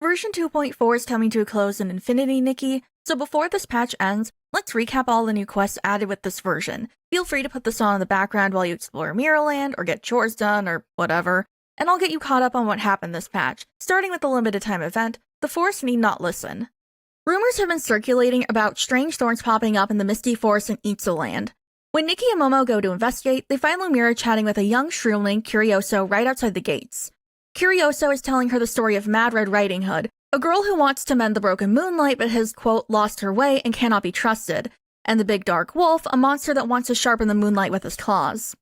Version 2.4 is coming to a close in Infinity, Nikki, so before this patch ends, let's recap all the new quests added with this version. Feel free to put this on in the background while you explore Mirrorland or get chores done or whatever, and I'll get you caught up on what happened this patch, starting with the limited time event, The Forest Need Not Listen. Rumors have been circulating about strange thorns popping up in the Misty Forest in Itzaland. When Nikki and Momo go to investigate, they find Lumira chatting with a young Shroom named Curioso right outside the gates. Curioso is telling her the story of Mad Red Riding Hood, a girl who wants to mend the broken moonlight but has, quote, lost her way and cannot be trusted, and the big dark wolf, a monster that wants to sharpen the moonlight with his claws.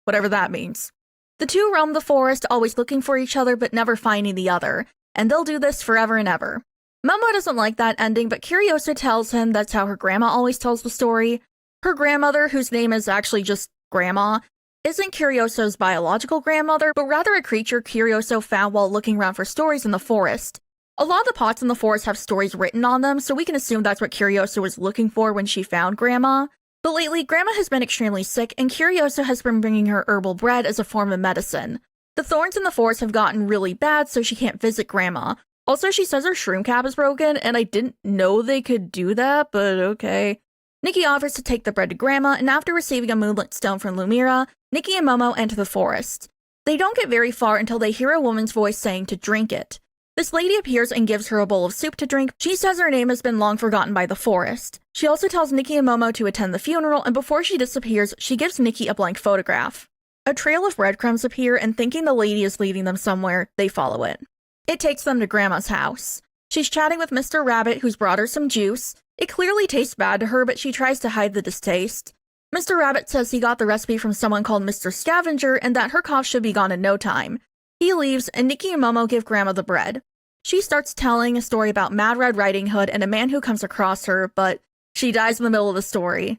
Whatever that means. The two roam the forest, always looking for each other but never finding the other, and they'll do this forever and ever. Momo doesn't like that ending, but Curioso tells him that's how her grandma always tells the story. Her grandmother, whose name is actually just Grandma, isn't Curioso's biological grandmother, but rather a creature Curioso found while looking around for stories in the forest. A lot of the pots in the forest have stories written on them, so we can assume that's what Curioso was looking for when she found Grandma. But lately, Grandma has been extremely sick, and Curioso has been bringing her herbal bread as a form of medicine. The thorns in the forest have gotten really bad, so she can't visit Grandma. Also, she says her shroom cap is broken, and I didn't know they could do that, but okay. Nikki offers to take the bread to Grandma, and after receiving a moonlit stone from Lumira, Nikki and Momo enter the forest. They don't get very far until they hear a woman's voice saying to drink it. This lady appears and gives her a bowl of soup to drink. She says her name has been long forgotten by the forest. She also tells Nikki and Momo to attend the funeral, and before she disappears, she gives Nikki a blank photograph. A trail of breadcrumbs appear, and thinking the lady is leading them somewhere, they follow it. It takes them to Grandma's house. She's chatting with Mr. Rabbit, who's brought her some juice. It clearly tastes bad to her, but she tries to hide the distaste. Mr. Rabbit says he got the recipe from someone called Mr. Scavenger and that her cough should be gone in no time. He leaves, and Nikki and Momo give Grandma the bread. She starts telling a story about Mad Red Riding Hood and a man who comes across her, but she dies in the middle of the story.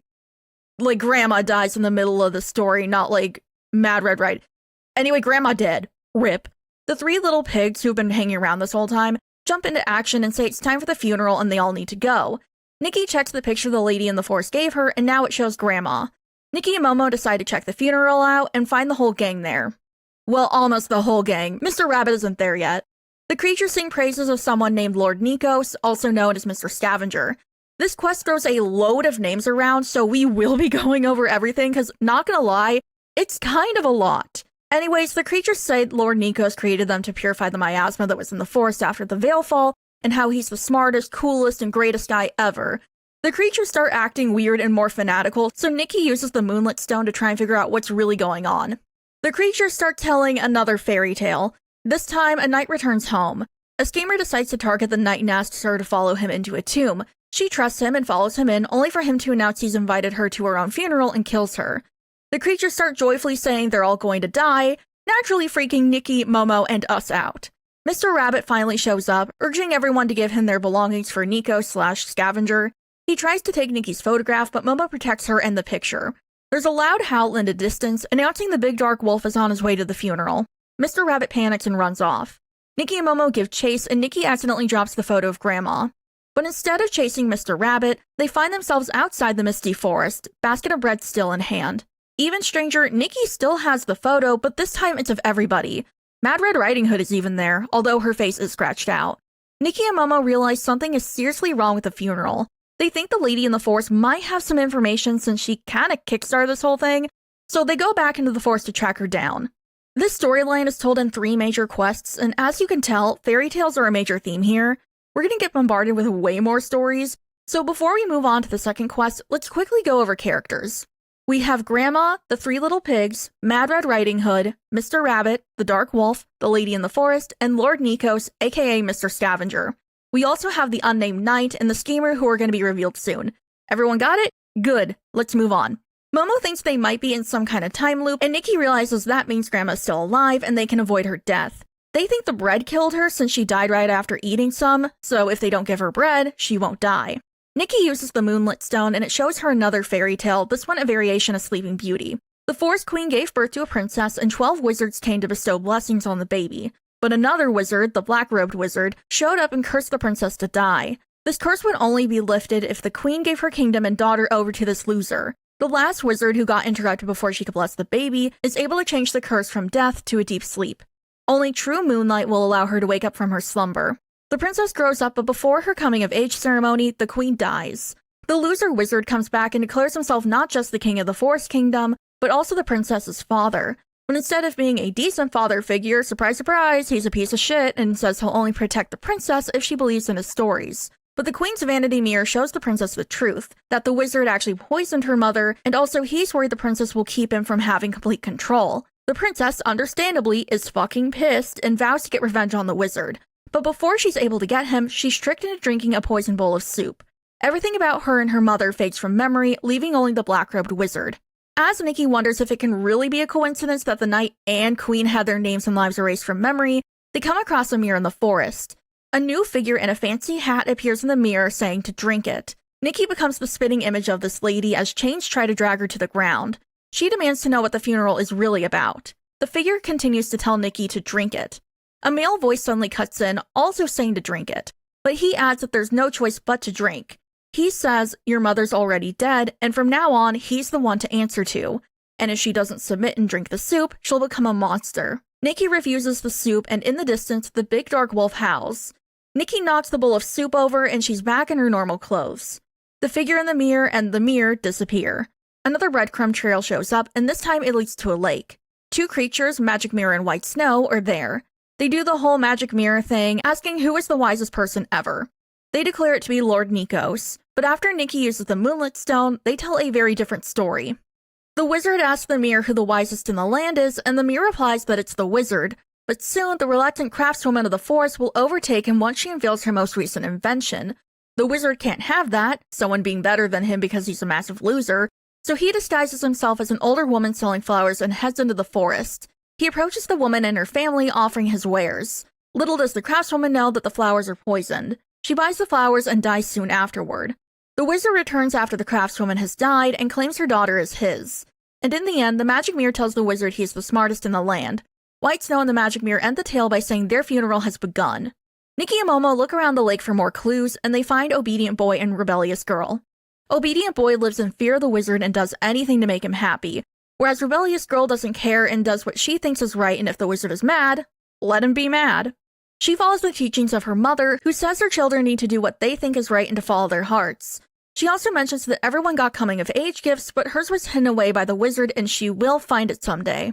Like, Grandma dies in the middle of the story, not like Mad Red Riding. Anyway, Grandma dead. RIP. The three little pigs who've been hanging around this whole time jump into action and say it's time for the funeral and they all need to go. Nikki checks the picture the lady in the forest gave her, and now it shows Grandma. Nikki and Momo decide to check the funeral out and find the whole gang there. Well, almost the whole gang. Mr. Rabbit isn't there yet. The creatures sing praises of someone named Lord Nikos, also known as Mr. Scavenger. This quest throws a load of names around, so we will be going over everything, because, not gonna lie, it's kind of a lot. Anyways, the creatures say Lord Nikos created them to purify the miasma that was in the forest after the Veilfall, and how he's the smartest, coolest, and greatest guy ever. The creatures start acting weird and more fanatical, so Nikki uses the Moonlit Stone to try and figure out what's really going on. The creatures start telling another fairy tale. This time, a knight returns home. A schemer decides to target the knight and asks her to follow him into a tomb. She trusts him and follows him in, only for him to announce he's invited her to her own funeral and kills her. The creatures start joyfully saying they're all going to die, naturally freaking Nikki, Momo, and us out. Mr. Rabbit finally shows up, urging everyone to give him their belongings for Nikos/Scavenger. He tries to take Nikki's photograph, but Momo protects her and the picture. There's a loud howl in the distance, announcing the big dark wolf is on his way to the funeral. Mr. Rabbit panics and runs off. Nikki and Momo give chase, and Nikki accidentally drops the photo of Grandma. But instead of chasing Mr. Rabbit, they find themselves outside the misty forest, basket of bread still in hand. Even stranger, Nikki still has the photo, but this time it's of everybody. Mad Red Riding Hood is even there, although her face is scratched out. Nikki and Momo realize something is seriously wrong with the funeral. They think the lady in the forest might have some information since she kinda kickstarted this whole thing, so they go back into the forest to track her down. This storyline is told in 3 major quests, and as you can tell, fairy tales are a major theme here. We're gonna get bombarded with way more stories, so before we move on to the second quest, let's quickly go over characters. We have Grandma, the 3 little pigs, Mad Red Riding Hood, Mr. Rabbit, the Dark Wolf, the Lady in the Forest, and Lord Nikos, aka Mr. Scavenger. We also have the unnamed knight and the schemer who are going to be revealed soon. Everyone got it? Good. Let's move on. Momo thinks they might be in some kind of time loop, and Nikki realizes that means Grandma's still alive and they can avoid her death. They think the bread killed her since she died right after eating some, so if they don't give her bread, she won't die. Nikki uses the Moonlit Stone, and it shows her another fairy tale, this one a variation of Sleeping Beauty. The Forest Queen gave birth to a princess, and 12 wizards came to bestow blessings on the baby. But another wizard, the Black-Robed Wizard, showed up and cursed the princess to die. This curse would only be lifted if the queen gave her kingdom and daughter over to this loser. The last wizard, who got interrupted before she could bless the baby, is able to change the curse from death to a deep sleep. Only true moonlight will allow her to wake up from her slumber. The princess grows up, but before her coming-of-age ceremony, the queen dies. The loser wizard comes back and declares himself not just the king of the Forest Kingdom, but also the princess's father. But instead of being a decent father figure, surprise surprise, he's a piece of shit and says he'll only protect the princess if she believes in his stories. But the queen's vanity mirror shows the princess the truth, that the wizard actually poisoned her mother, and also he's worried the princess will keep him from having complete control. The princess, understandably, is fucking pissed and vows to get revenge on the wizard. But before she's able to get him, she's tricked into drinking a poisoned bowl of soup. Everything about her and her mother fades from memory, leaving only the black-robed wizard. As Nikki wonders if it can really be a coincidence that the knight and queen had their names and lives erased from memory, they come across a mirror in the forest. A new figure in a fancy hat appears in the mirror saying to drink it. Nikki becomes the spitting image of this lady as chains try to drag her to the ground. She demands to know what the funeral is really about. The figure continues to tell Nikki to drink it. A male voice suddenly cuts in, also saying to drink it, but he adds that there's no choice but to drink. He says, your mother's already dead, and from now on, he's the one to answer to. And if she doesn't submit and drink the soup, she'll become a monster. Nikki refuses the soup, and in the distance, the big dark wolf howls. Nikki knocks the bowl of soup over, and she's back in her normal clothes. The figure in the mirror and the mirror disappear. Another breadcrumb trail shows up, and this time it leads to a lake. Two creatures, Magic Mirror and White Snow, are there. They do the whole Magic Mirror thing, asking who is the wisest person ever. They declare it to be Lord Nikos, but after Nikki uses the Moonlit Stone, they tell a very different story. The wizard asks the mirror who the wisest in the land is, and the mirror replies that it's the wizard, but soon the reluctant craftswoman of the forest will overtake him once she unveils her most recent invention. The wizard can't have that, someone being better than him because he's a massive loser, so he disguises himself as an older woman selling flowers and heads into the forest. He approaches the woman and her family, offering his wares. Little does the craftswoman know that the flowers are poisoned. She buys the flowers and dies soon afterward. The wizard returns after the craftswoman has died and claims her daughter as his. And in the end, the magic mirror tells the wizard he is the smartest in the land. White Snow and the magic mirror end the tale by saying their funeral has begun. Nikki and Momo look around the lake for more clues, and they find Obedient Boy and Rebellious Girl. Obedient Boy lives in fear of the wizard and does anything to make him happy, whereas Rebellious Girl doesn't care and does what she thinks is right, and if the wizard is mad, let him be mad. She follows the teachings of her mother, who says her children need to do what they think is right and to follow their hearts. She also mentions that everyone got coming-of-age gifts, but hers was hidden away by the wizard and she will find it someday.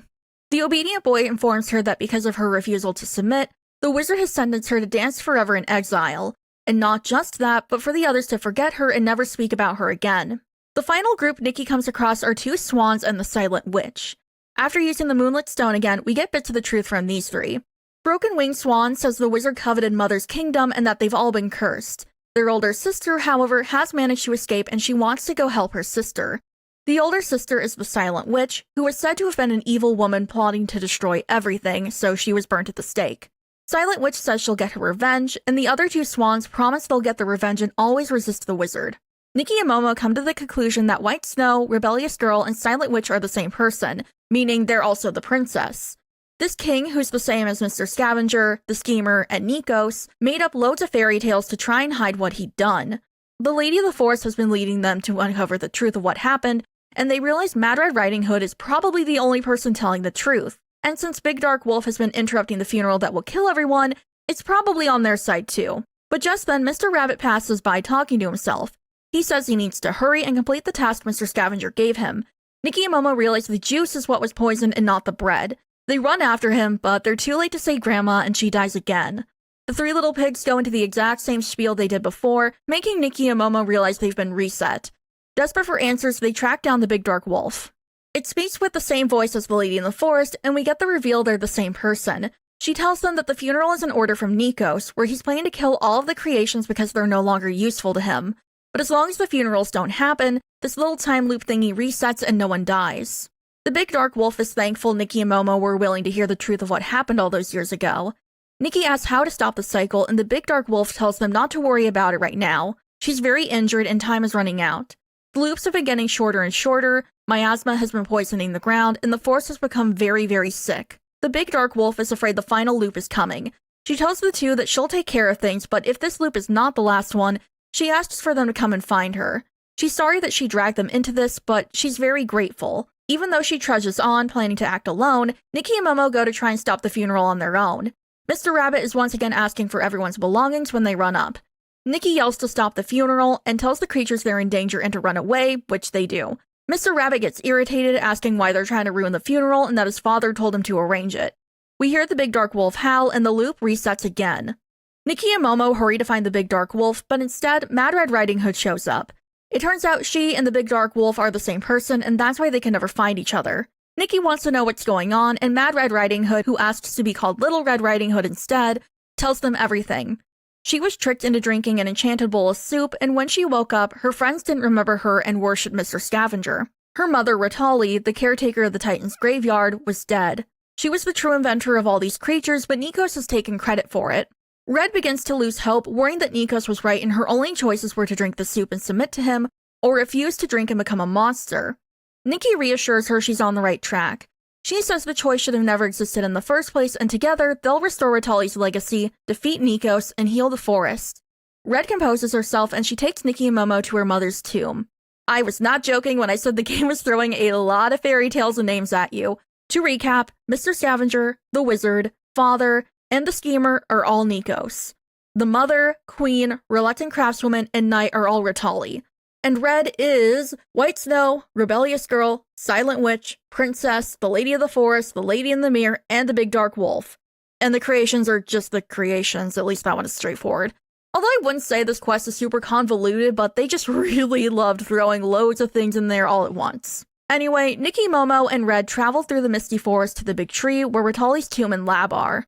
The Obedient Boy informs her that because of her refusal to submit, the wizard has sentenced her to dance forever in exile. And not just that, but for the others to forget her and never speak about her again. The final group Nikki comes across are two swans and the Silent Witch. After using the Moonlit Stone again, we get bits of the truth from these three. Broken Winged Swan says the wizard coveted Mother's kingdom and that they've all been cursed. Their older sister, however, has managed to escape and she wants to go help her sister. The older sister is the Silent Witch, who was said to have been an evil woman plotting to destroy everything, so she was burnt at the stake. Silent Witch says she'll get her revenge, and the other two swans promise they'll get the revenge and always resist the wizard. Nikki and Momo come to the conclusion that White Snow, Rebellious Girl, and Silent Witch are the same person, meaning they're also the princess. This king, who's the same as Mr. Scavenger, the Schemer, and Nikos, made up loads of fairy tales to try and hide what he'd done. The Lady of the Forest has been leading them to uncover the truth of what happened, and they realize Mad Red Riding Hood is probably the only person telling the truth. And since Big Dark Wolf has been interrupting the funeral that will kill everyone, it's probably on their side too. But just then, Mr. Rabbit passes by talking to himself. He says he needs to hurry and complete the task Mr. Scavenger gave him. Nikki and Momo realize the juice is what was poisoned and not the bread. They run after him, but they're too late to save Grandma and she dies again. The three little pigs go into the exact same spiel they did before, making Nikki and Momo realize they've been reset. Desperate for answers, they track down the Big Dark Wolf. It speaks with the same voice as the Lady in the Forest, and we get the reveal they're the same person. She tells them that the funeral is an order from Nikos, where he's planning to kill all of the creations because they're no longer useful to him. But as long as the funerals don't happen, this little time loop thingy resets and no one dies. The Big Dark Wolf is thankful Nikki and Momo were willing to hear the truth of what happened all those years ago. Nikki asks how to stop the cycle, and the Big Dark Wolf tells them not to worry about it right now. She's very injured and time is running out. The loops have been getting shorter and shorter, miasma has been poisoning the ground, and the forest has become very, very sick. The Big Dark Wolf is afraid the final loop is coming. She tells the two that she'll take care of things, but if this loop is not the last one, she asks for them to come and find her. She's sorry that she dragged them into this, but she's very grateful. Even though she trudges on, planning to act alone, Nikki and Momo go to try and stop the funeral on their own. Mr. Rabbit is once again asking for everyone's belongings when they run up. Nikki yells to stop the funeral and tells the creatures they're in danger and to run away, which they do. Mr. Rabbit gets irritated, asking why they're trying to ruin the funeral and that his father told him to arrange it. We hear the big dark wolf howl and the loop resets again. Nikki and Momo hurry to find the big dark wolf, but instead, Mad Red Riding Hood shows up. It turns out she and the big dark wolf are the same person, and that's why they can never find each other. Nikki wants to know what's going on, and Mad Red Riding Hood, who asks to be called Little Red Riding Hood instead, tells them everything. She was tricked into drinking an enchanted bowl of soup, and when she woke up, her friends didn't remember her and worshipped Mr. Scavenger. Her mother, Ritali, the caretaker of the Titan's graveyard, was dead. She was the true inventor of all these creatures, but Nikos has taken credit for it. Red begins to lose hope, worrying that Nikos was right and her only choices were to drink the soup and submit to him, or refuse to drink and become a monster. Nikki reassures her she's on the right track. She says the choice should have never existed in the first place, and together, they'll restore Ritali's legacy, defeat Nikos, and heal the forest. Red composes herself, and she takes Nikki and Momo to her mother's tomb. I was not joking when I said the game was throwing a lot of fairy tales and names at you. To recap, Mr. Scavenger, the wizard, father, and the schemer are all Nikos. The mother, queen, reluctant craftswoman, and knight are all Ritali. And Red is White Snow, Rebellious Girl, Silent Witch, Princess, the Lady of the Forest, the Lady in the Mirror, and the Big Dark Wolf. And the creations are just the creations, at least that one is straightforward. Although I wouldn't say this quest is super convoluted, but they just really loved throwing loads of things in there all at once. Anyway, Nikki, Momo, and Red travel through the misty forest to the big tree where Ritali's tomb and lab are.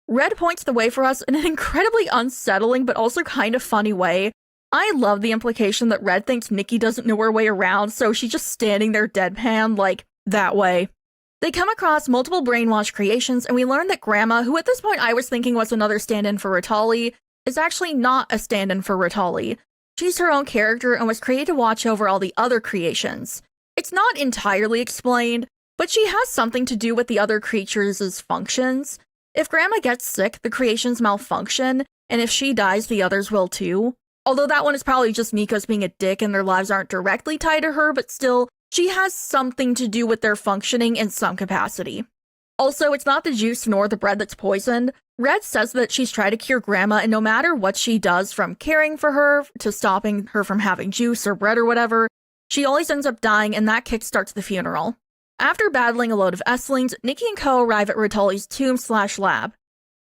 Red points the way for us in an incredibly unsettling but also kind of funny way. I love the implication that Red thinks Nikki doesn't know her way around, so she's just standing there deadpan, like, that way. They come across multiple brainwash creations, and we learn that Grandma, who at this point I was thinking was another stand-in for Ritali, is actually not a stand-in for Ritali. She's her own character and was created to watch over all the other creations. It's not entirely explained, but she has something to do with the other creatures' functions. If Grandma gets sick, the creations malfunction, and if she dies, the others will too. Although that one is probably just Nikos being a dick and their lives aren't directly tied to her, but still, she has something to do with their functioning in some capacity. Also, it's not the juice nor the bread that's poisoned. Red says that she's tried to cure Grandma, and no matter what she does, from caring for her to stopping her from having juice or bread or whatever, she always ends up dying, and that kickstarts the funeral. After battling a load of Esslings, Nikki and Co arrive at Ritali's tomb/lab.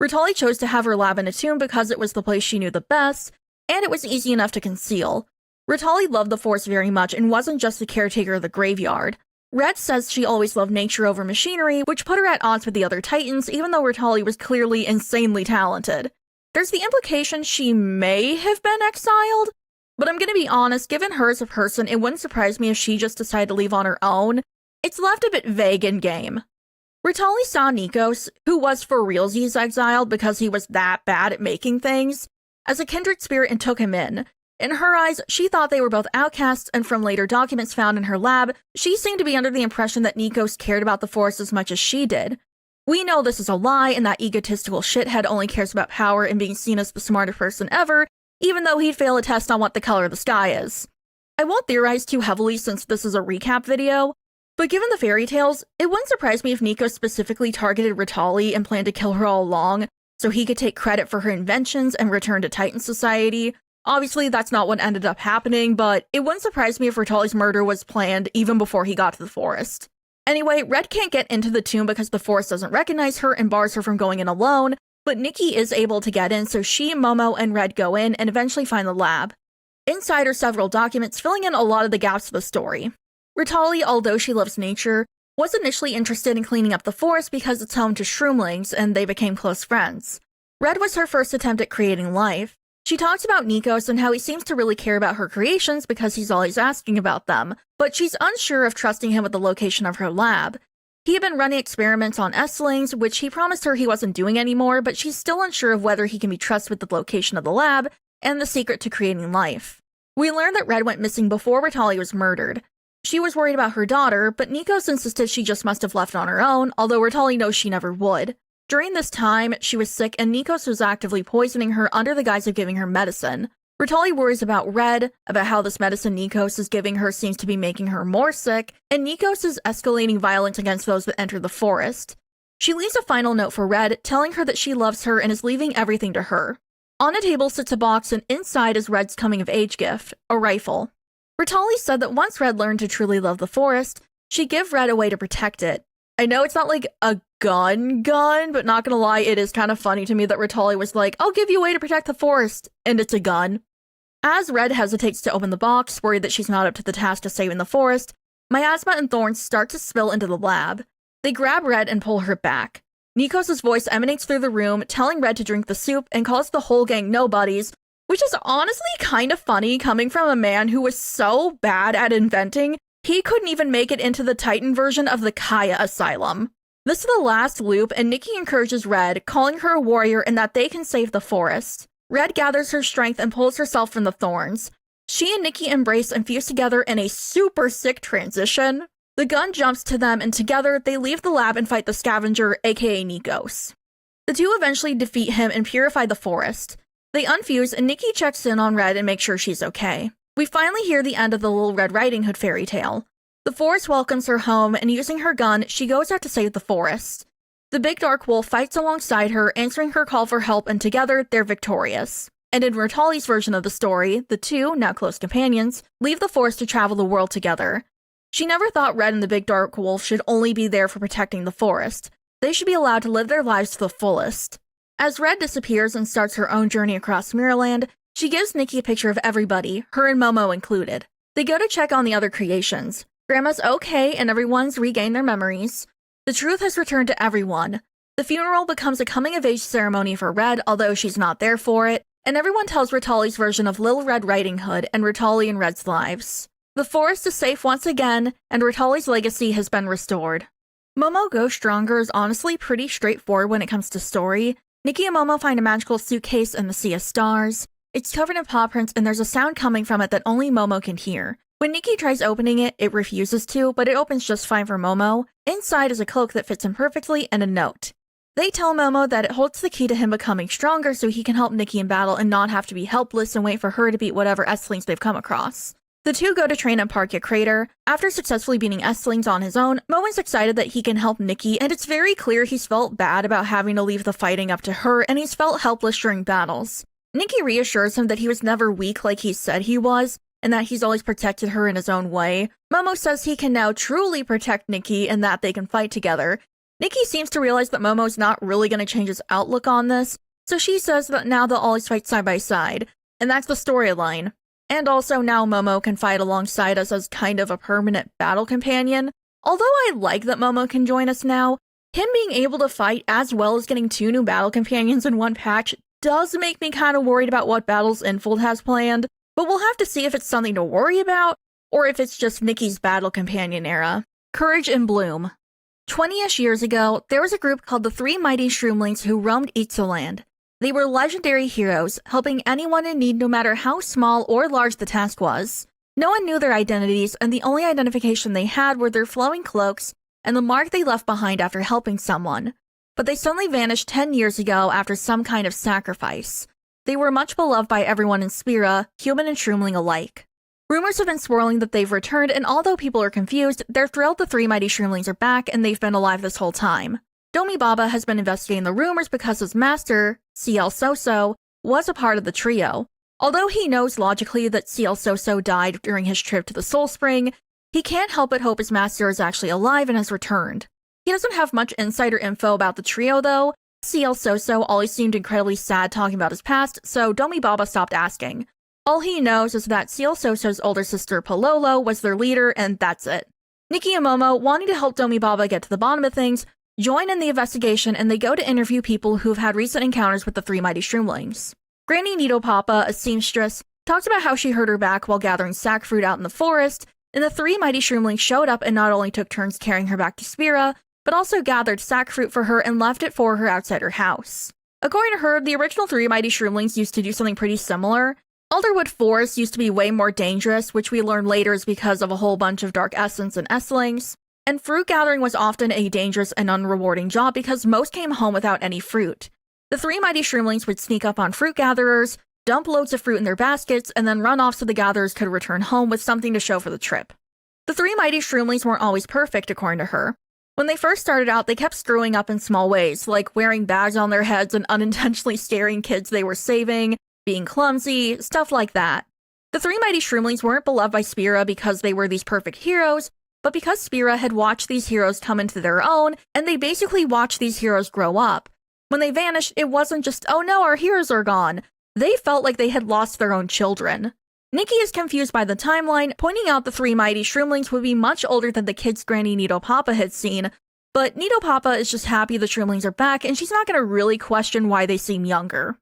Ritali chose to have her lab in a tomb because it was the place she knew the best, and it was easy enough to conceal. Ritali loved the Force very much and wasn't just the caretaker of the graveyard. Red says she always loved nature over machinery, which put her at odds with the other Titans, even though Ritali was clearly insanely talented. There's the implication she may have been exiled, but I'm gonna be honest, given her as a person, it wouldn't surprise me if she just decided to leave on her own. It's left a bit vague in-game. Ritali saw Nikos, who was for realsies exiled because he was that bad at making things, as a kindred spirit and took him in. In her eyes, she thought they were both outcasts, and from later documents found in her lab, she seemed to be under the impression that Nikos cared about the Force as much as she did. We know this is a lie, and that egotistical shithead only cares about power and being seen as the smartest person ever, even though he'd fail a test on what the color of the sky is. I won't theorize too heavily since this is a recap video, but given the fairy tales, it wouldn't surprise me if Nikos specifically targeted Ritali and planned to kill her all along, so he could take credit for her inventions and return to Titan society. Obviously, that's not what ended up happening, but it wouldn't surprise me if Ritali's murder was planned even before he got to the forest. Anyway, Red can't get into the tomb because the forest doesn't recognize her and bars her from going in alone, but Nikki is able to get in, so she, Momo, and Red go in and eventually find the lab. Inside are several documents filling in a lot of the gaps of the story. Ritali, although she loves nature, was initially interested in cleaning up the forest because it's home to Shroomlings, and they became close friends. Red was her first attempt at creating life. She talks about Nikos and how he seems to really care about her creations because he's always asking about them, but she's unsure of trusting him with the location of her lab. He had been running experiments on Esslings, which he promised her he wasn't doing anymore, but she's still unsure of whether he can be trusted with the location of the lab and the secret to creating life. We learn that Red went missing before Ritali was murdered. She was worried about her daughter, but Nikos insisted she just must have left on her own, although Ritali knows she never would. During this time, she was sick and Nikos was actively poisoning her under the guise of giving her medicine. Ritali worries about Red, about how this medicine Nikos is giving her seems to be making her more sick, and Nikos is escalating violence against those that enter the forest. She leaves a final note for Red, telling her that she loves her and is leaving everything to her. On a table sits a box, and inside is Red's coming-of-age gift, a rifle. Ritali said that once Red learned to truly love the forest, she'd give Red a way to protect it. I know it's not like a gun, but not gonna lie, it is kind of funny to me that Ritali was like, I'll give you a way to protect the forest, and it's a gun. As Red hesitates to open the box, worried that she's not up to the task of saving the forest, miasma and thorns start to spill into the lab. They grab Red and pull her back. Nikos' voice emanates through the room, telling Red to drink the soup and calls the whole gang nobodies, which is honestly kind of funny coming from a man who was so bad at inventing, he couldn't even make it into the Titan version of the Khia Asylum. This is the last loop, and Nikki encourages Red, calling her a warrior and that they can save the forest. Red gathers her strength and pulls herself from the thorns. She and Nikki embrace and fuse together in a super sick transition. The gun jumps to them, and together they leave the lab and fight the scavenger, aka Nikos. The two eventually defeat him and purify the forest. They unfuse, and Nikki checks in on Red and makes sure she's okay. We finally hear the end of the Little Red Riding Hood fairy tale. The forest welcomes her home, and using her gun, she goes out to save the forest. The big dark wolf fights alongside her, answering her call for help, and together they're victorious. And in Ritali's version of the story, the two, now close companions, leave the forest to travel the world together. She never thought Red and the big dark wolf should only be there for protecting the forest. They should be allowed to live their lives to the fullest. As Red disappears and starts her own journey across Mirrorland, she gives Nikki a picture of everybody, her and Momo included. They go to check on the other creations. Grandma's okay and everyone's regained their memories. The truth has returned to everyone. The funeral becomes a coming-of-age ceremony for Red, although she's not there for it, and everyone tells Ritali's version of Little Red Riding Hood and Ritali and Red's lives. The forest is safe once again, and Ritali's legacy has been restored. Momo Go Stronger is honestly pretty straightforward when it comes to story. Nikki and Momo find a magical suitcase in the Sea of Stars. It's covered in paw prints, and there's a sound coming from it that only Momo can hear. When Nikki tries opening it, it refuses to, but it opens just fine for Momo. Inside is a cloak that fits him perfectly and a note. They tell Momo that it holds the key to him becoming stronger so he can help Nikki in battle and not have to be helpless and wait for her to beat whatever S-Lings they've come across. The two go to train at Parkia Crater. After successfully beating S-Lings on his own, Momo's excited that he can help Nikki, and it's very clear he's felt bad about having to leave the fighting up to her, and he's felt helpless during battles. Nikki reassures him that he was never weak like he said he was, and that he's always protected her in his own way. Momo says he can now truly protect Nikki and that they can fight together. Nikki seems to realize that Momo's not really going to change his outlook on this, so she says that now they'll always fight side by side, and that's the storyline. And also now Momo can fight alongside us as kind of a permanent battle companion. Although I like that Momo can join us now, him being able to fight as well as getting 2 new battle companions in one patch does make me kind of worried about what battles Infold has planned, but we'll have to see if it's something to worry about, or if it's just Nikki's battle companion era. Courage in Bloom. 20-ish years ago, there was a group called the Three Mighty Shroomlings who roamed Itzoland. They were legendary heroes, helping anyone in need no matter how small or large the task was. No one knew their identities, and the only identification they had were their flowing cloaks and the mark they left behind after helping someone. But they suddenly vanished 10 years ago after some kind of sacrifice. They were much beloved by everyone in Spira, human and Shroomling alike. Rumors have been swirling that they've returned, and although people are confused, they're thrilled the Three Mighty Shroomlings are back and they've been alive this whole time. Domi Baba has been investigating the rumors because his master, CL Soso, was a part of the trio. Although he knows logically that CL Soso died during his trip to the Soul Spring, he can't help but hope his master is actually alive and has returned. He doesn't have much insider info about the trio though. CL Soso always seemed incredibly sad talking about his past, so Domi Baba stopped asking. All he knows is that CL Soso's older sister Palolo was their leader, and that's it. Nikki and Momo, wanting to help Domi Baba get to the bottom of things, join in the investigation, and they go to interview people who've had recent encounters with the Three Mighty Shroomlings. Granny Nito Papa, a seamstress, talks about how she hurt her back while gathering sack fruit out in the forest, and the Three Mighty Shroomlings showed up and not only took turns carrying her back to Spira, but also gathered sack fruit for her and left it for her outside her house. According to her, the original Three Mighty Shroomlings used to do something pretty similar. Alderwood Forest used to be way more dangerous, which we learned later is because of a whole bunch of Dark Essence and S-Lings. And fruit gathering was often a dangerous and unrewarding job because most came home without any fruit. The Three Mighty Shroomlings would sneak up on fruit gatherers, dump loads of fruit in their baskets, and then run off so the gatherers could return home with something to show for the trip. The Three Mighty Shroomlings weren't always perfect, according to her. When they first started out, they kept screwing up in small ways, like wearing bags on their heads and unintentionally staring kids they were saving, being clumsy, stuff like that. The three mighty Shroomlings weren't beloved by Spira because they were these perfect heroes, but because Spira had watched these heroes come into their own, and they basically watched these heroes grow up. When they vanished, it wasn't just, oh no, our heroes are gone. They felt like they had lost their own children. Nikki is confused by the timeline, pointing out the three mighty Shroomlings would be much older than the kids Granny Nido Papa had seen, but Nido Papa is just happy the Shroomlings are back, and she's not going to really question why they seem younger.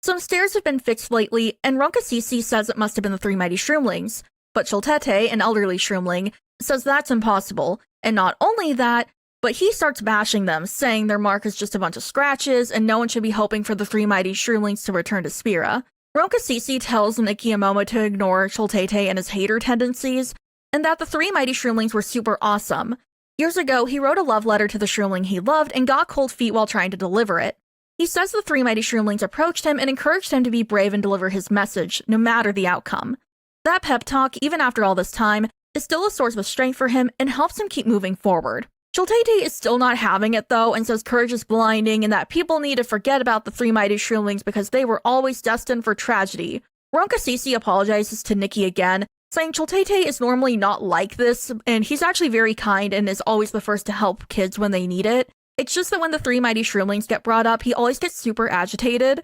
Some stairs have been fixed lately, and Ronkasisi says it must have been the three mighty Shroomlings, but Chultete, an elderly Shroomling, says that's impossible, and not only that, but he starts bashing them, saying their mark is just a bunch of scratches, and no one should be hoping for the three mighty Shroomlings to return to Spira. Ronkasisi tells Nikki and Momo to ignore Chultete and his hater tendencies, and that the three mighty Shroomlings were super awesome. Years ago, he wrote a love letter to the Shroomling he loved and got cold feet while trying to deliver it. He says the three mighty Shroomlings approached him and encouraged him to be brave and deliver his message, no matter the outcome. That pep talk, even after all this time, is still a source of strength for him and helps him keep moving forward. Chultete is still not having it though, and says courage is blinding and that people need to forget about the three mighty Shroomlings because they were always destined for tragedy. Ronkasisi apologizes to Nikki again, saying Chultete is normally not like this, and he's actually very kind and is always the first to help kids when they need it. It's just that when the three mighty Shroomlings get brought up, he always gets super agitated.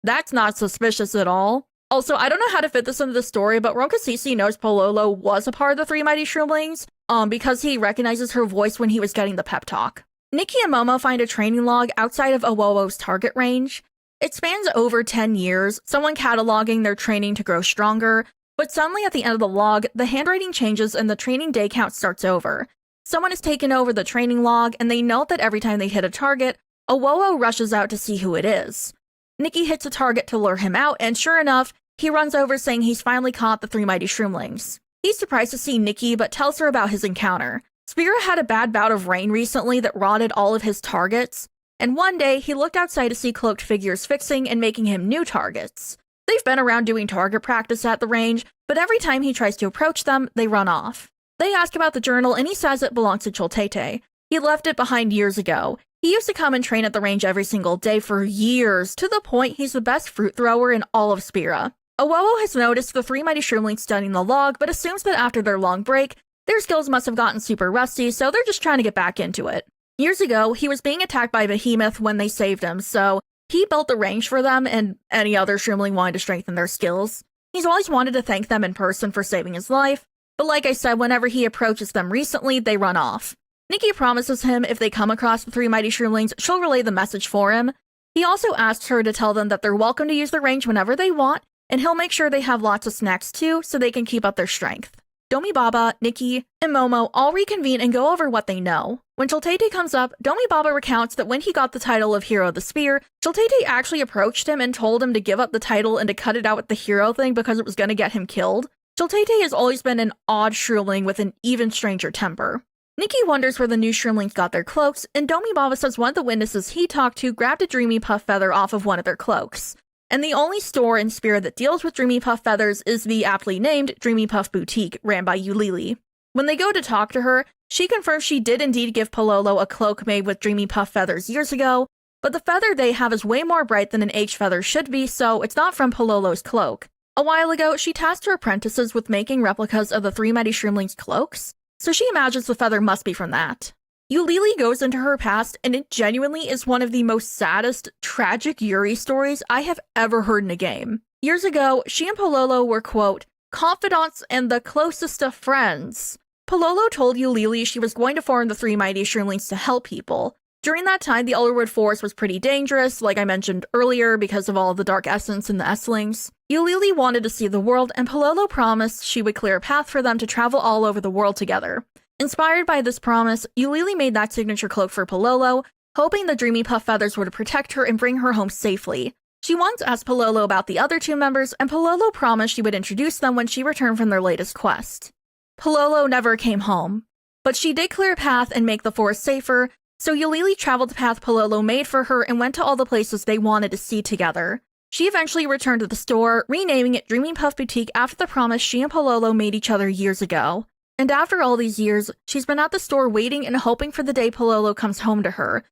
That's not suspicious at all. Also, I don't know how to fit this into the story, but Ronkasisi knows Pololo was a part of the three mighty Shroomlings, because he recognizes her voice when he was getting the pep talk. Nikki and Momo find a training log outside of Owowo's target range. It spans over 10 years, someone cataloging their training to grow stronger, but suddenly at the end of the log, the handwriting changes and the training day count starts over. Someone has taken over the training log, and they note that every time they hit a target, Owowo rushes out to see who it is. Nikki hits a target to lure him out, and sure enough, he runs over saying he's finally caught the three mighty Shroomlings. He's surprised to see Nikki, but tells her about his encounter. Spira had a bad bout of rain recently that rotted all of his targets, and one day he looked outside to see cloaked figures fixing and making him new targets. They've been around doing target practice at the range, but every time he tries to approach them, they run off. They ask about the journal, and he says it belongs to Chultete. He left it behind years ago. He used to come and train at the range every single day for years, to the point he's the best fruit thrower in all of Spira. Owowo has noticed the three mighty Shroomlings studying the log, but assumes that after their long break, their skills must have gotten super rusty, so they're just trying to get back into it. Years ago, he was being attacked by a behemoth when they saved him, so he built the range for them and any other Shroomling wanted to strengthen their skills. He's always wanted to thank them in person for saving his life, but like I said, whenever he approaches them recently, they run off. Nikki promises him if they come across the three mighty Shroomlings, she'll relay the message for him. He also asks her to tell them that they're welcome to use the range whenever they want, and he'll make sure they have lots of snacks too, so they can keep up their strength. Domi Baba, Nikki, and Momo all reconvene and go over what they know. When Chultete comes up, Domi Baba recounts that when he got the title of Hero of the Spear, Chultete actually approached him and told him to give up the title and to cut it out with the hero thing because it was going to get him killed. Chultete has always been an odd Shroomling with an even stranger temper. Nikki wonders where the new Shroomlings got their cloaks, and Domi Baba says one of the witnesses he talked to grabbed a Dreamy Puff feather off of one of their cloaks. And the only store in Spira that deals with Dreamy Puff feathers is the aptly named Dreamy Puff Boutique, ran by Ulili. When they go to talk to her, she confirms she did indeed give Pololo a cloak made with Dreamy Puff feathers years ago, but the feather they have is way more bright than an H feather should be, so it's not from Pololo's cloak. A while ago, she tasked her apprentices with making replicas of the three mighty Shroomlings' cloaks, so she imagines the feather must be from that. Ulili goes into her past, and it genuinely is one of the most saddest, tragic Yuri stories I have ever heard in a game. Years ago, she and Pololo were, quote, confidants and the closest of friends. Pololo told Ulili she was going to form the three mighty Shroomlings to help people. During that time, the Elderwood Forest was pretty dangerous, like I mentioned earlier, because of all of the dark essence in the Esslings. Ulili wanted to see the world, and Pololo promised she would clear a path for them to travel all over the world together. Inspired by this promise, Ulili made that signature cloak for Pololo, hoping the Dreamy Puff feathers would protect her and bring her home safely. She once asked Pololo about the other two members, and Pololo promised she would introduce them when she returned from their latest quest. Pololo never came home, but she did clear a path and make the forest safer, so Ulili traveled the path Pololo made for her and went to all the places they wanted to see together. She eventually returned to the store, renaming it Dreamy Puff Boutique after the promise she and Pololo made each other years ago. And after all these years, she's been at the store waiting and hoping for the day Pololo comes home to her.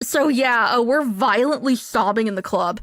So yeah, we're violently sobbing in the club.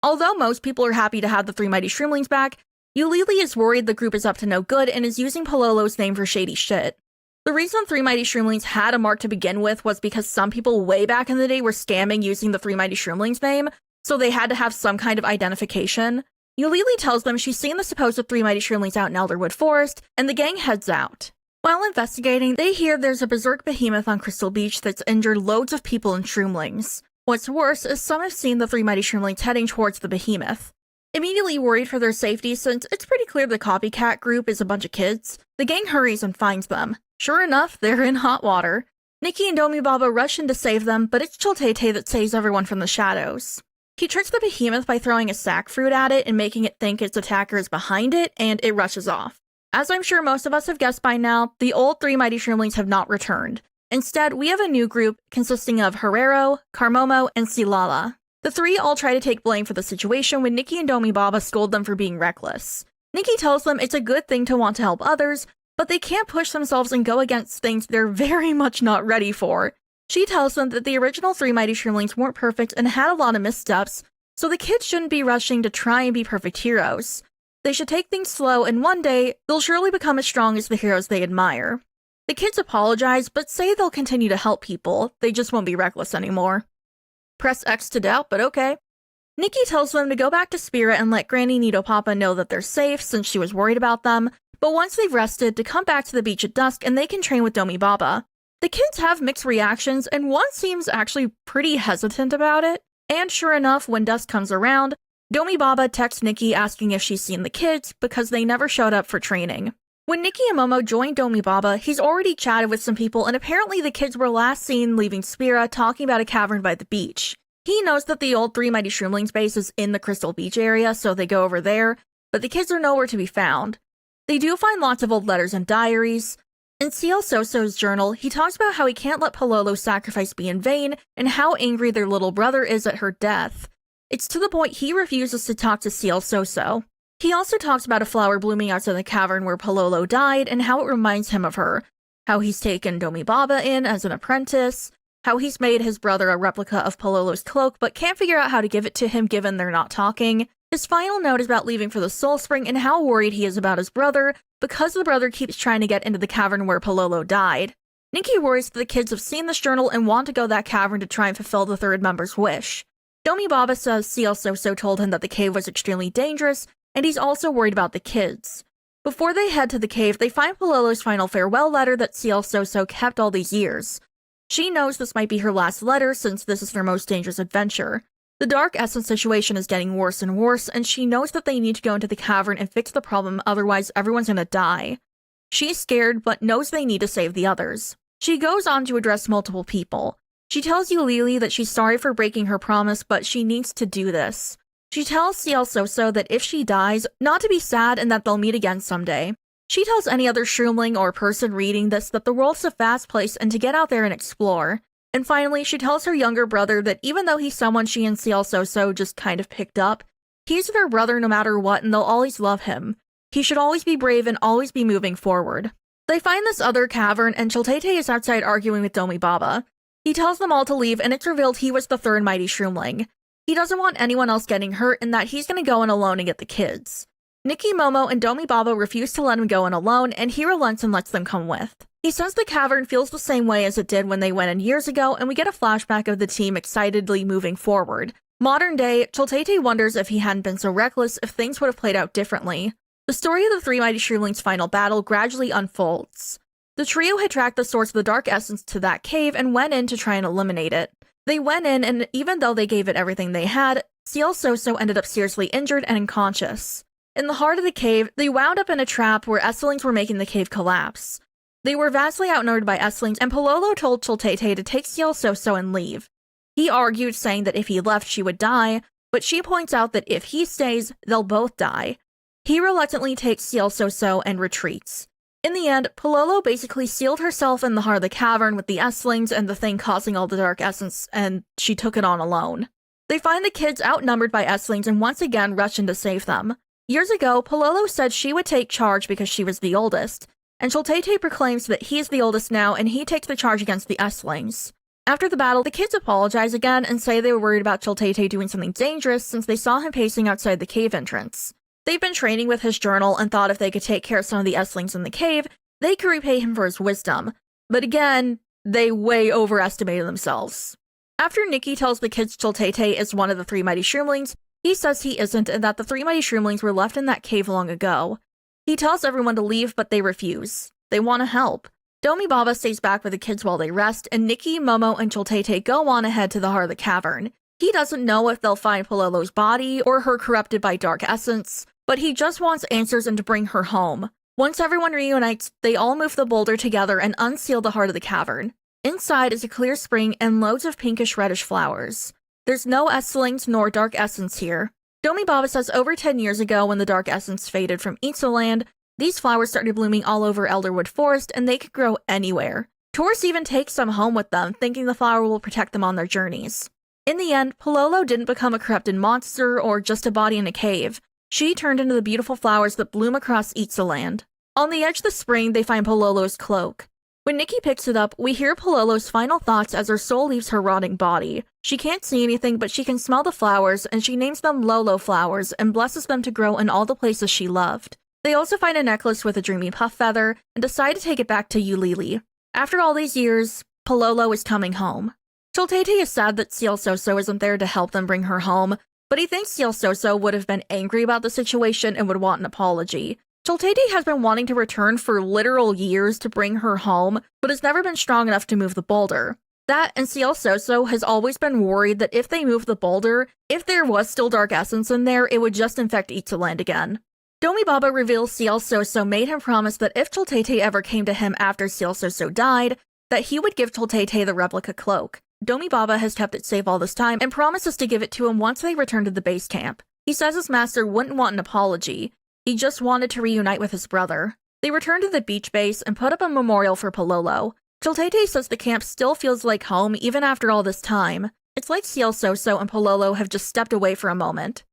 Although most people are happy to have the three mighty Shroomlings back, Yulili is worried the group is up to no good and is using Pololo's name for shady shit. The reason three mighty Shroomlings had a mark to begin with was because some people way back in the day were scamming using the three mighty Shroomlings name, so they had to have some kind of identification. Yulili tells them she's seen the supposed three mighty Shroomlings out in Elderwood Forest, and the gang heads out. While investigating, they hear there's a berserk behemoth on Crystal Beach that's injured loads of people and Shroomlings. What's worse is some have seen the three mighty Shroomlings heading towards the behemoth. Immediately worried for their safety since it's pretty clear the copycat group is a bunch of kids, the gang hurries and finds them. Sure enough, they're in hot water. Nikki and Domi Baba rush in to save them, but it's Chultete that saves everyone from the shadows. He tricks the behemoth by throwing a sack fruit at it and making it think its attacker is behind it, and it rushes off. As I'm sure most of us have guessed by now, the old three mighty Shroomlings have not returned. Instead, we have a new group consisting of Herrero, Carmomo, and Silala. The three all try to take blame for the situation when Nikki and Domi Baba scold them for being reckless. Nikki tells them it's a good thing to want to help others, but they can't push themselves and go against things they're very much not ready for. She tells them that the original three mighty Shroomlings weren't perfect and had a lot of missteps, so the kids shouldn't be rushing to try and be perfect heroes. They should take things slow, and one day, they'll surely become as strong as the heroes they admire. The kids apologize, but say they'll continue to help people, they just won't be reckless anymore. Press X to doubt, but okay. Nikki tells them to go back to Spirit and let Granny Nido Papa know that they're safe since she was worried about them, but once they've rested, to come back to the beach at dusk and they can train with Domi Baba. The kids have mixed reactions, and one seems actually pretty hesitant about it. And sure enough, when dusk comes around, Domi Baba texts Nikki asking if she's seen the kids because they never showed up for training. When Nikki and Momo joined Domi Baba, he's already chatted with some people, and apparently the kids were last seen leaving Spira talking about a cavern by the beach. He knows that the old three mighty Shroomlings base is in the Crystal Beach area, so they go over there, but the kids are nowhere to be found. They do find lots of old letters and diaries. In CL Soso's journal, he talks about how he can't let Pololo's sacrifice be in vain and how angry their little brother is at her death. It's to the point he refuses to talk to CL Soso. He also talks about a flower blooming outside the cavern where Pololo died and how it reminds him of her, how he's taken Domi Baba in as an apprentice, how he's made his brother a replica of Pololo's cloak but can't figure out how to give it to him given they're not talking. His final note is about leaving for the Soul Spring and how worried he is about his brother because the brother keeps trying to get into the cavern where Pololo died. Nikki worries that the kids have seen this journal and want to go that cavern to try and fulfill the third member's wish. Domi Baba says CL Soso told him that the cave was extremely dangerous, and he's also worried about the kids. Before they head to the cave, they find Pololo's final farewell letter that CL Soso kept all these years. She knows this might be her last letter since this is their most dangerous adventure. The Dark Essence situation is getting worse and worse, and she knows that they need to go into the cavern and fix the problem, otherwise everyone's gonna die. She's scared, but knows they need to save the others. She goes on to address multiple people. She tells Yulili that she's sorry for breaking her promise, but she needs to do this. She tells CL Soso that if she dies, not to be sad and that they'll meet again someday. She tells any other Shroomling or person reading this that the world's a fast place and to get out there and explore. And finally, she tells her younger brother that even though he's someone she and CL Soso just kind of picked up, he's their brother no matter what and they'll always love him. He should always be brave and always be moving forward. They find this other cavern and Chultete is outside arguing with Domi Baba. He tells them all to leave and it's revealed he was the third mighty Shroomling. He doesn't want anyone else getting hurt and that he's gonna go in alone and get the kids. Nikki, Momo, and Domi Baba refuse to let him go in alone, and he relents and lets them come with. He says the cavern feels the same way as it did when they went in years ago, and we get a flashback of the team excitedly moving forward. Modern day, Chultete wonders if he hadn't been so reckless if things would have played out differently. The story of the three mighty Shroomlings' final battle gradually unfolds. The trio had tracked the source of the Dark Essence to that cave and went in to try and eliminate it. They went in, and even though they gave it everything they had, CL Soso ended up seriously injured and unconscious. In the heart of the cave, they wound up in a trap where Esselings were making the cave collapse. They were vastly outnumbered by Esselings, and Pololo told Chultete to take CL Soso and leave. He argued, saying that if he left, she would die, but she points out that if he stays, they'll both die. He reluctantly takes CL Soso and retreats. In the end, Pololo basically sealed herself in the heart of the cavern with the Esselings and the thing causing all the Dark Essence, and she took it on alone. They find the kids outnumbered by Esselings and once again rush in to save them. Years ago, Pololo said she would take charge because she was the oldest. and Chultete proclaims that he's the oldest now and he takes the charge against the Esslings. After the battle, the kids apologize again and say they were worried about Chultete doing something dangerous since they saw him pacing outside the cave entrance. They've been training with his journal and thought if they could take care of some of the Esslings in the cave, they could repay him for his wisdom. But again, they way overestimated themselves. After Nikki tells the kids Chultete is one of the three mighty Shroomlings, he says he isn't and that the three mighty Shroomlings were left in that cave long ago. He tells everyone to leave, but they refuse. They want to help. Domi Baba stays back with the kids while they rest, and Nikki, Momo, and Chultete go on ahead to the heart of the cavern. He doesn't know if they'll find Pololo's body or her corrupted by dark essence, but he just wants answers and to bring her home. Once everyone reunites, they all move the boulder together and unseal the heart of the cavern. Inside is a clear spring and loads of pinkish-reddish flowers. There's no Esslings nor dark essence here. Domi Baba says over 10 years ago when the dark essence faded from Itzaland, these flowers started blooming all over Elderwood Forest and they could grow anywhere. Tourists even take some home with them, thinking the flower will protect them on their journeys. In the end, Pololo didn't become a corrupted monster or just a body in a cave. She turned into the beautiful flowers that bloom across Itzaland. On the edge of the spring, they find Pololo's cloak. When Nikki picks it up, we hear Pololo's final thoughts as her soul leaves her rotting body. She can't see anything, but she can smell the flowers, and she names them Lolo flowers and blesses them to grow in all the places she loved. They also find a necklace with a dreamy puff feather and decide to take it back to Ulili. After all these years, Pololo is coming home. Chultete is sad that Ciel Soso isn't there to help them bring her home, but he thinks Ciel Soso would have been angry about the situation and would want an apology. Chultete has been wanting to return for literal years to bring her home, but has never been strong enough to move the boulder. That and Ciel Soso has always been worried that if they move the boulder, if there was still dark essence in there, it would just infect Itzaland again. Domi Baba reveals Ciel Soso made him promise that if Chultete ever came to him after Ciel Soso died, that he would give Chultete the replica cloak. Domi Baba has kept it safe all this time and promises to give it to him once they return to the base camp. He says his master wouldn't want an apology. He just wanted to reunite with his brother. They return to the beach base and put up a memorial for Pololo. Chultete says the camp still feels like home even after all this time. It's like Ciel Soso and Pololo have just stepped away for a moment.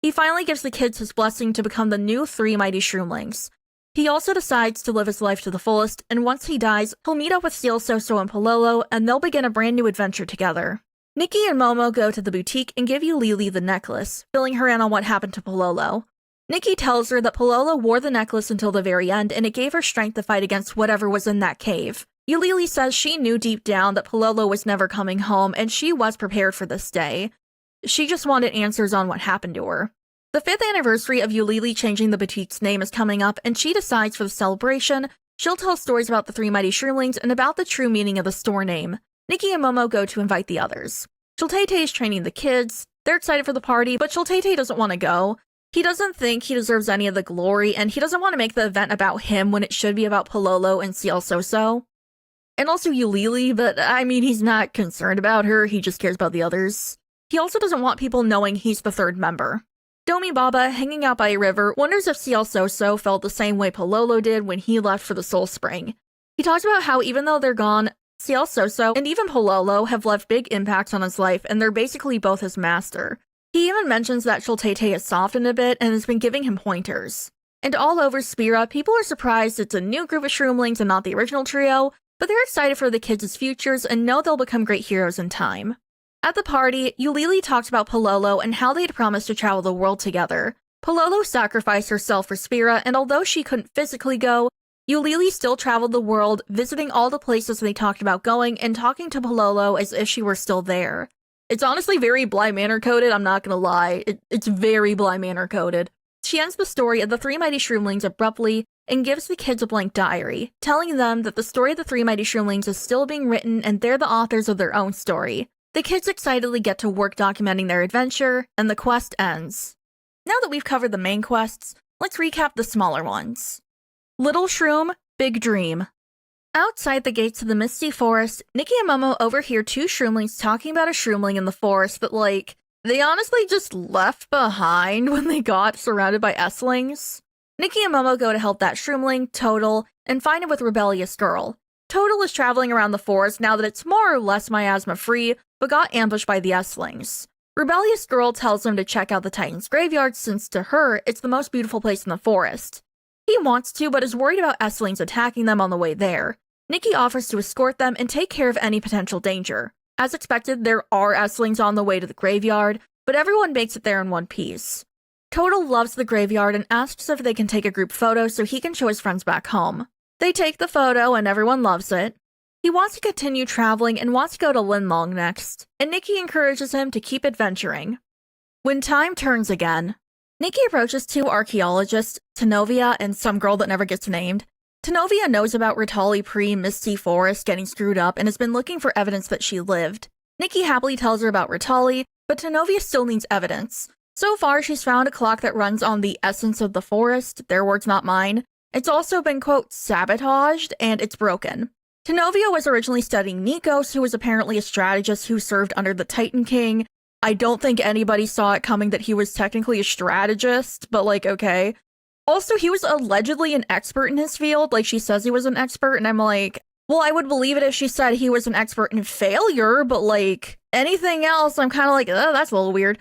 He finally gives the kids his blessing to become the new three mighty Shroomlings. He also decides to live his life to the fullest, and once he dies, he'll meet up with Ciel Soso and Pololo, and they'll begin a brand new adventure together. Nikki and Momo go to the boutique and give Ulili the necklace, filling her in on what happened to Pololo. Nikki tells her that Pololo wore the necklace until the very end, and it gave her strength to fight against whatever was in that cave. Ulili says she knew deep down that Pololo was never coming home, and she was prepared for this day. She just wanted answers on what happened to her. The 5th anniversary of Ulili changing the boutique's name is coming up, and she decides for the celebration, she'll tell stories about the three mighty Shroomlings and about the true meaning of the store name. Nikki and Momo go to invite the others. Chultete is training the kids. They're excited for the party, but Chultete doesn't want to go. He doesn't think he deserves any of the glory, and he doesn't want to make the event about him when it should be about Pololo and Ciel Soso. And also Ulili, but I mean, he's not concerned about her, he just cares about the others. He also doesn't want people knowing he's the 3rd member. Domi Baba, hanging out by a river, wonders if Ciel Soso felt the same way Pololo did when he left for the Soul Spring. He talks about how even though they're gone, Ciel Soso and even Pololo have left big impacts on his life, and they're basically both his master. He even mentions that Chultete has softened a bit and has been giving him pointers. And all over Spira, people are surprised it's a new group of Shroomlings and not the original trio, but they're excited for the kids' futures and know they'll become great heroes in time. At the party, Ulili talked about Pololo and how they'd promised to travel the world together. Pololo sacrificed herself for Spira, and although she couldn't physically go, Ulili still traveled the world, visiting all the places they talked about going and talking to Pololo as if she were still there. It's honestly very Bly Manor coded, I'm not gonna lie. It's very Bly Manor coded. She ends the story of the three mighty Shroomlings abruptly and gives the kids a blank diary, telling them that the story of the three mighty Shroomlings is still being written and they're the authors of their own story. The kids excitedly get to work documenting their adventure, and the quest ends. Now that we've covered the main quests, let's recap the smaller ones. Little Shroom, Big Dream. Outside the gates of the Misty Forest, Nikki and Momo overhear two Shroomlings talking about a Shroomling in the forest that, they honestly just left behind when they got surrounded by Esslings. Nikki and Momo go to help that Shroomling, Total, and find him with Rebellious Girl. Total is traveling around the forest now that it's more or less miasma-free, but got ambushed by the Esslings. Rebellious Girl tells him to check out the Titan's graveyard since, to her, it's the most beautiful place in the forest. He wants to, but is worried about Esselings attacking them on the way there. Nikki offers to escort them and take care of any potential danger. As expected, there are Esselings on the way to the graveyard, but everyone makes it there in one piece. Total loves the graveyard and asks if they can take a group photo so he can show his friends back home. They take the photo and everyone loves it. He wants to continue traveling and wants to go to Linlong next, and Nikki encourages him to keep adventuring. When time turns again, Nikki approaches two archaeologists, Tenovia and some girl that never gets named. Tenovia knows about Ritali pre-Misty Forest getting screwed up and has been looking for evidence that she lived. Nikki happily tells her about Ritali, but Tenovia still needs evidence. So far, she's found a clock that runs on the essence of the forest, their words not mine. It's also been, quote, sabotaged, and it's broken. Tenovia was originally studying Nikos, who was apparently a strategist who served under the Titan King. I don't think anybody saw it coming that he was technically a strategist, but like, okay. Also, he was allegedly an expert in his field, like she says he was an expert, and I'm like, well, I would believe it if she said he was an expert in failure, but like, anything else, I'm kind of like, oh, that's a little weird.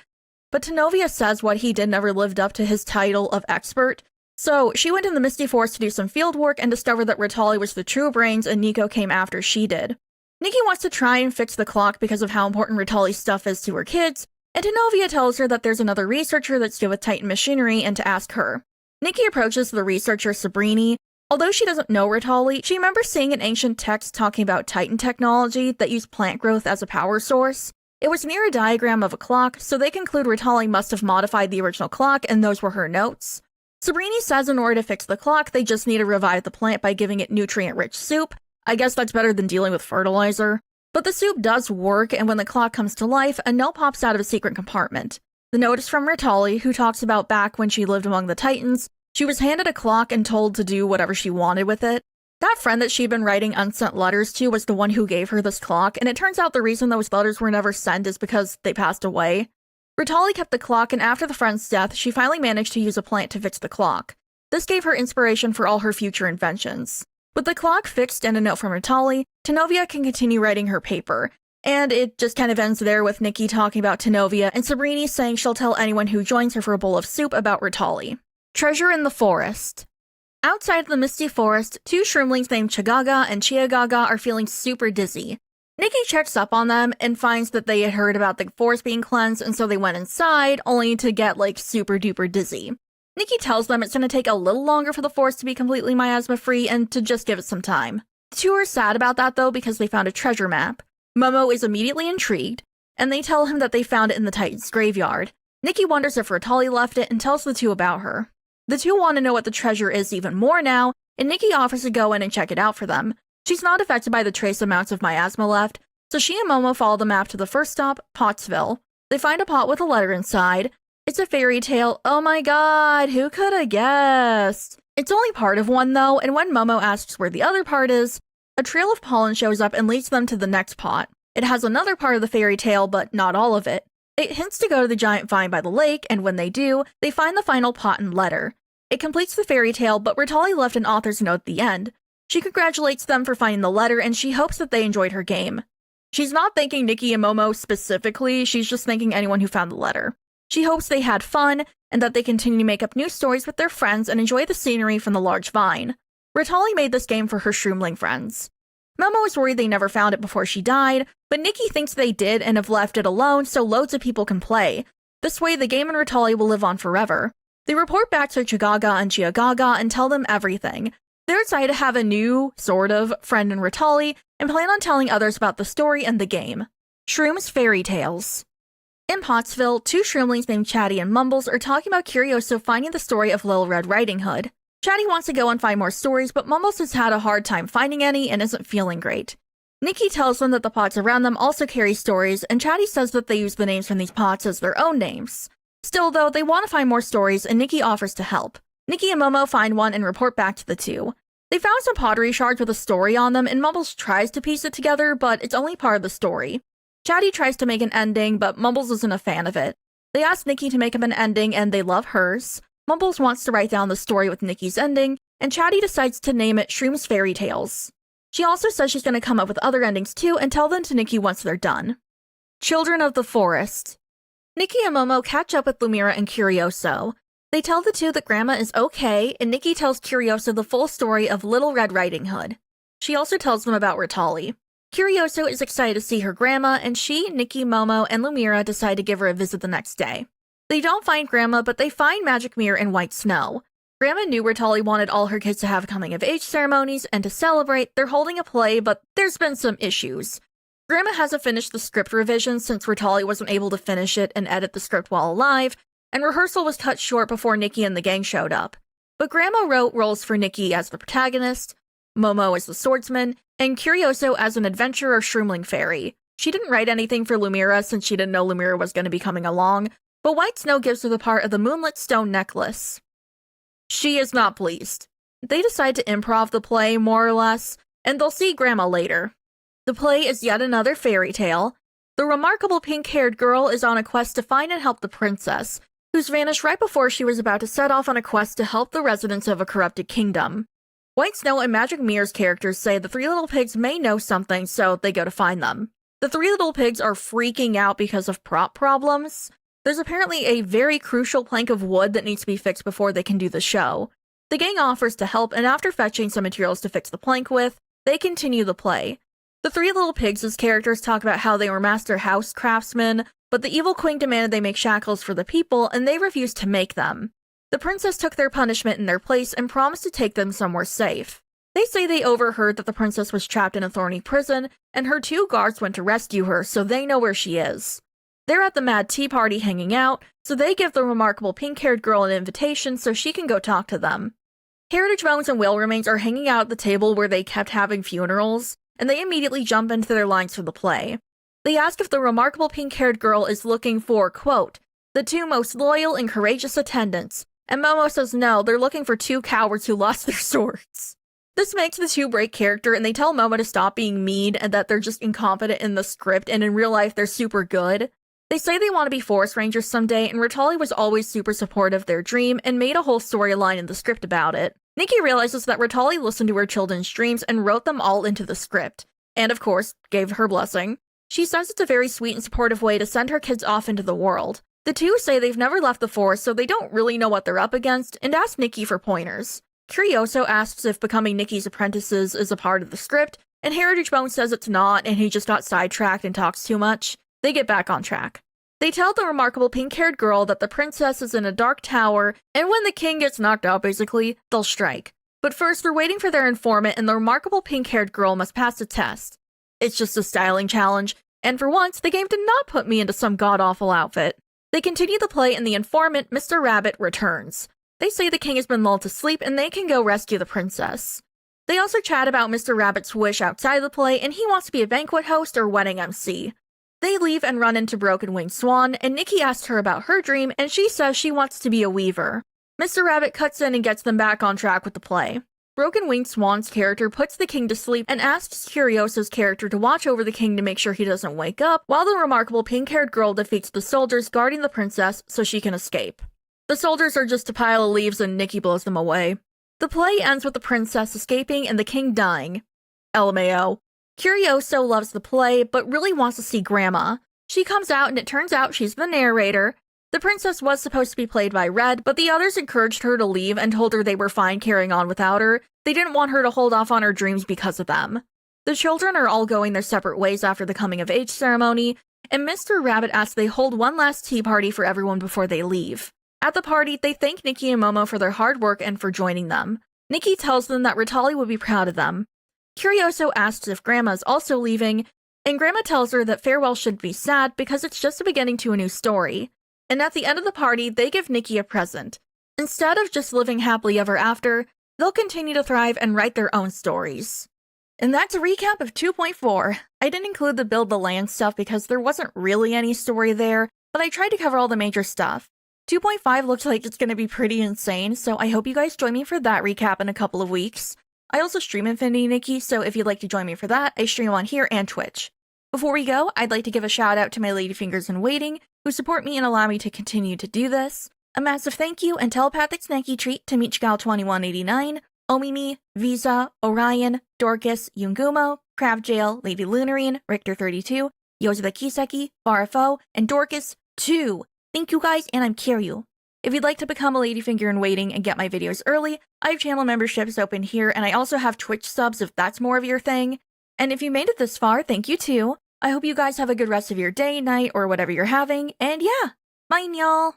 But Tenovia says what he did never lived up to his title of expert. So, she went in the Misty Forest to do some field work and discovered that Ritali was the true brains and Nico came after she did. Nikki wants to try and fix the clock because of how important Ritali's stuff is to her kids, and Tenovia tells her that there's another researcher that's good with Titan machinery and to ask her. Nikki approaches the researcher Sabrini. Although she doesn't know Ritali, she remembers seeing an ancient text talking about Titan technology that used plant growth as a power source. It was near a diagram of a clock, so they conclude Ritali must have modified the original clock, and those were her notes. Sabrini says in order to fix the clock, they just need to revive the plant by giving it nutrient-rich soup. I guess that's better than dealing with fertilizer. But the soup does work, and when the clock comes to life, a note pops out of a secret compartment. The note is from Ritali, who talks about back when she lived among the Titans. She was handed a clock and told to do whatever she wanted with it. That friend that she'd been writing unsent letters to was the one who gave her this clock, and it turns out the reason those letters were never sent is because they passed away. Ritali kept the clock, and after the friend's death, she finally managed to use a plant to fix the clock. This gave her inspiration for all her future inventions. With the clock fixed and a note from Ritali, Tenovia can continue writing her paper. And it just kind of ends there with Nikki talking about Tenovia and Sabrini saying she'll tell anyone who joins her for a bowl of soup about Ritali. Treasure in the Forest. Outside the Misty Forest, two shroomlings named Chagaga and Chiagaga are feeling super dizzy. Nikki checks up on them and finds that they had heard about the forest being cleansed, and so they went inside, only to get, like, super duper dizzy. Nikki tells them it's going to take a little longer for the forest to be completely miasma-free and to just give it some time. The two are sad about that, though, because they found a treasure map. Momo is immediately intrigued, and they tell him that they found it in the Titan's graveyard. Nikki wonders if Ritali left it and tells the two about her. The two want to know what the treasure is even more now, and Nikki offers to go in and check it out for them. She's not affected by the trace amounts of miasma left, so she and Momo follow the map to the first stop, Pottsville. They find a pot with a letter inside. It's a fairy tale. Oh my god, who could have guessed? It's only part of one though, and when Momo asks where the other part is, a trail of pollen shows up and leads them to the next pot. It has another part of the fairy tale, but not all of it. It hints to go to the giant vine by the lake, and when they do, they find the final pot and letter. It completes the fairy tale, but Ritali left an author's note at the end. She congratulates them for finding the letter, and she hopes that they enjoyed her game. She's not thanking Nikki and Momo specifically, she's just thanking anyone who found the letter. She hopes they had fun, and that they continue to make up new stories with their friends and enjoy the scenery from the large vine. Ritali made this game for her shroomling friends. Momo is worried they never found it before she died, but Nikki thinks they did and have left it alone so loads of people can play. This way, the game and Ritali will live on forever. They report back to Chagaga and Chiagaga and tell them everything. They're excited to have a new, sort of, friend in Ritali, and plan on telling others about the story and the game. Shroom's Fairy Tales. In Pottsville, two shroomlings named Chatty and Mumbles are talking about Curioso finding the story of Little Red Riding Hood. Chatty wants to go and find more stories, but Mumbles has had a hard time finding any and isn't feeling great. Nikki tells them that the pots around them also carry stories, and Chatty says that they use the names from these pots as their own names. Still, though, they want to find more stories, and Nikki offers to help. Nikki and Momo find one and report back to the two. They found some pottery shards with a story on them, and Mumbles tries to piece it together, but it's only part of the story. Chatty tries to make an ending, but Mumbles isn't a fan of it. They ask Nikki to make up an ending, and they love hers. Mumbles wants to write down the story with Nikki's ending, and Chatty decides to name it Shroom's Fairy Tales. She also says she's going to come up with other endings too and tell them to Nikki once they're done. Children of the Forest. Nikki and Momo catch up with Lumira and Curioso. They tell the two that Grandma is okay, and Nikki tells Curioso the full story of Little Red Riding Hood. She also tells them about Ritali. Curioso is excited to see her grandma, and she, Nikki, Momo, and Lumira decide to give her a visit the next day. They don't find Grandma, but they find Magic Mirror and White Snow. Grandma knew Ritali wanted all her kids to have coming-of-age ceremonies, and to celebrate, they're holding a play, but there's been some issues. Grandma hasn't finished the script revision since Ritali wasn't able to finish it and edit the script while alive, and rehearsal was cut short before Nikki and the gang showed up. But Grandma wrote roles for Nikki as the protagonist, Momo as the swordsman, and Curioso as an adventurer shroomling fairy. She didn't write anything for Lumira since she didn't know Lumira was going to be coming along, but White Snow gives her the part of the Moonlit Stone necklace. She is not pleased. They decide to improv the play, more or less, and they'll see Grandma later. The play is yet another fairy tale. The remarkable pink-haired girl is on a quest to find and help the princess, who's vanished right before she was about to set off on a quest to help the residents of a corrupted kingdom. White Snow and Magic Mirror's characters say the three little pigs may know something, so they go to find them. The three little pigs are freaking out because of prop problems. There's apparently a very crucial plank of wood that needs to be fixed before they can do the show. The gang offers to help, and after fetching some materials to fix the plank with, they continue the play. The three little pigs' characters talk about how they were master house craftsmen, but the evil queen demanded they make shackles for the people, and they refused to make them. The princess took their punishment in their place and promised to take them somewhere safe. They say they overheard that the princess was trapped in a thorny prison, and her two guards went to rescue her, so they know where she is. They're at the Mad Tea Party hanging out, so they give the remarkable pink-haired girl an invitation so she can go talk to them. Heritage Bones and Whale Remains are hanging out at the table where they kept having funerals, and they immediately jump into their lines for the play. They ask if the remarkable pink-haired girl is looking for, quote, the two most loyal and courageous attendants, and Momo says no, they're looking for two cowards who lost their swords. This makes the two break character, and they tell Momo to stop being mean and that they're just incompetent in the script, and in real life they're super good. They say they want to be forest rangers someday, and Ritali was always super supportive of their dream and made a whole storyline in the script about it. Nikki realizes that Ritali listened to her children's dreams and wrote them all into the script, and of course, gave her blessing. She says it's a very sweet and supportive way to send her kids off into the world. The two say they've never left the forest, so they don't really know what they're up against, and ask Nikki for pointers. Curioso asks if becoming Nikki's apprentices is a part of the script, and Heritage Bone says it's not, and he just got sidetracked and talks too much. They get back on track. They tell the remarkable pink-haired girl that the princess is in a dark tower, and when the king gets knocked out basically, they'll strike. But first, they're waiting for their informant, and the remarkable pink-haired girl must pass a test. It's just a styling challenge, and for once, the game did not put me into some god-awful outfit. They continue the play, and the informant, Mr. Rabbit, returns. They say the king has been lulled to sleep, and they can go rescue the princess. They also chat about Mr. Rabbit's wish outside the play, and he wants to be a banquet host or wedding MC. They leave and run into Broken Winged Swan, and Nikki asks her about her dream, and she says she wants to be a weaver. Mr. Rabbit cuts in and gets them back on track with the play. Broken Winged Swan's character puts the king to sleep and asks Curioso's character to watch over the king to make sure he doesn't wake up, while the remarkable pink-haired girl defeats the soldiers guarding the princess so she can escape. The soldiers are just a pile of leaves and Nikki blows them away. The play ends with the princess escaping and the king dying. LMAO. Curioso loves the play, but really wants to see Grandma. She comes out and it turns out she's the narrator. The princess was supposed to be played by Red, but the others encouraged her to leave and told her they were fine carrying on without her. They didn't want her to hold off on her dreams because of them. The children are all going their separate ways after the coming-of-age ceremony, and Mr. Rabbit asks they hold one last tea party for everyone before they leave. At the party, they thank Nikki and Momo for their hard work and for joining them. Nikki tells them that Ritali would be proud of them. Curioso asks if Grandma is also leaving, and Grandma tells her that farewell should be sad because it's just the beginning to a new story. And at the end of the party, they give Nikki a present. Instead of just living happily ever after, they'll continue to thrive and write their own stories. And that's a recap of 2.4. I didn't include the build the land stuff because there wasn't really any story there, but I tried to cover all the major stuff. 2.5 looks like it's going to be pretty insane, so I hope you guys join me for that recap in a couple of weeks. I also stream Infinity Nikki, so if you'd like to join me for that, I stream on here and Twitch. Before we go, I'd like to give a shout out to my ladyfingers in waiting, who support me and allow me to continue to do this. A massive thank you and telepathic snacky treat to Michgal2189, Omimi, Visa, Orion, Dorcas, Yungumo, Crab Jail, Lady Lunarine, Richter32, Yoza the Kiseki, Barafo, and Dorcas 2. Thank you guys, and I'm Kiryu. If you'd like to become a ladyfinger in waiting and get my videos early, I have channel memberships open here, and I also have Twitch subs if that's more of your thing. And if you made it this far, thank you too. I hope you guys have a good rest of your day, night, or whatever you're having, and yeah, bye y'all!